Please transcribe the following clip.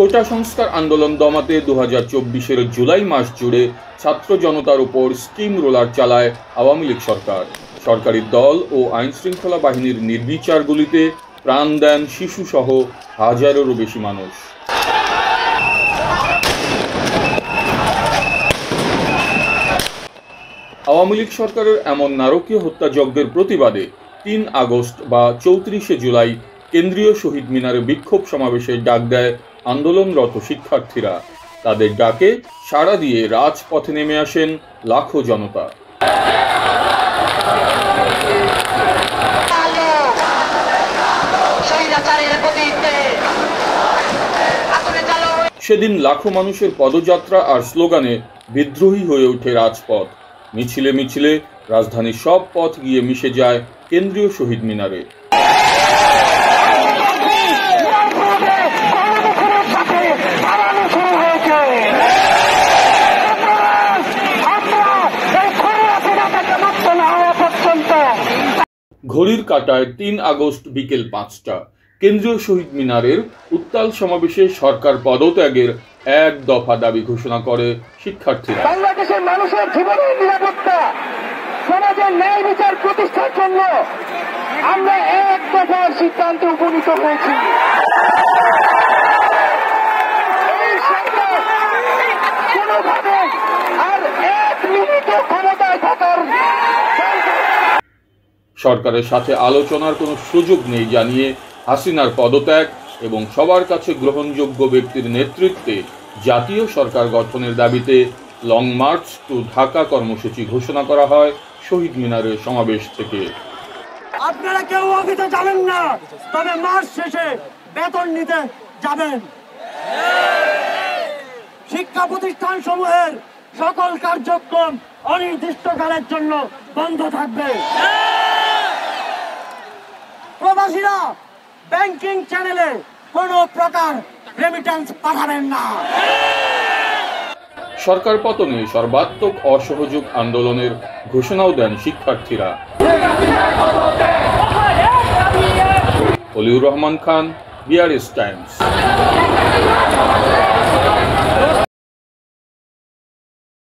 কোটা সংস্কার আন্দোলন দমাতে 2024-এর জুলাই মাস জুড়ে ছাত্র জনতার উপর স্টিম রোলার চালায় আওয়ামী লীগ সরকার। সরকারি দল ও আইনশৃঙ্খলা বাহিনীর নির্বিচার গুলিতে প্রাণ দেন শিশুসহ হাজারেরও বেশি মানুষ। আওয়ামী লীগ সরকারের এমন নারকীয় হত্যাযজ্ঞের প্রতিবাদে 3 আগস্ট বা 34শে জুলাই কেন্দ্রীয় শহীদ মিনারে বিক্ষোভ সমাবেশের ডাক দেয় আন্দোলনরত শিক্ষার্থীরা। তাদের ডাকে সাড়া দিয়ে রাজপথে নেমে আসেন লাখো জনতা। সেদিন লাখো মানুষের পদযাত্রা আর স্লোগানে বিদ্রোহী হয়ে ওঠে রাজপথ। মিছিলে মিছিলে রাজধানীর সব পথ গিয়ে মিশে যায় কেন্দ্রীয় শহীদ মিনারে। ঘড়ির কাঁটায় 3 আগস্ট বিকেল 5টা কেন্দ্রীয় শহীদ মিনারের উত্তাল সমাবেশে সরকার পদত্যাগের এক দফা দাবি ঘোষণা করে শিক্ষার্থীরা। বাংলাদেশের মানুষের জীবনের নিরাপত্তা, সমাজের ন্যায় বিচার প্রতিষ্ঠার জন্য আমরা এক দফার সিদ্ধান্তে উপনীত হয়েছি। এই সরকার কোনোভাবে আর 1 মিনিটও ক্ষমতায় থাকার সরকারের সাথে আলোচনার কোনো সুযোগ নেই জানিয়ে হাসিনার পদত্যাগ এবং সবার কাছে গ্রহণযোগ্য ব্যক্তির নেতৃত্বে জাতীয় সরকার গঠনের দাবিতে লং মার্চ টু ঢাকা কর্মসূচি ঘোষণা করা হয় শহীদ মিনারের সমাবেশ থেকে। আপনারা কেউ অফিসে যাবেন না, তবে মাস শেষে বেতন নিতে যাবেন। শিক্ষা প্রতিষ্ঠান সমূহের সকল কার্যক্রম অনির্দিষ্টকালের জন্য বন্ধ থাকবে। প্রবাসীরা ব্যাংকিং চ্যানেলে কোনো প্রকার রেমিটেন্স পাঠাবেন না। সরকার পতনে সর্বাত্মক অসহযোগ আন্দোলনের ঘোষণাও দেন শিক্ষার্থীরা। Oliur Rahman Khan, BRS Times.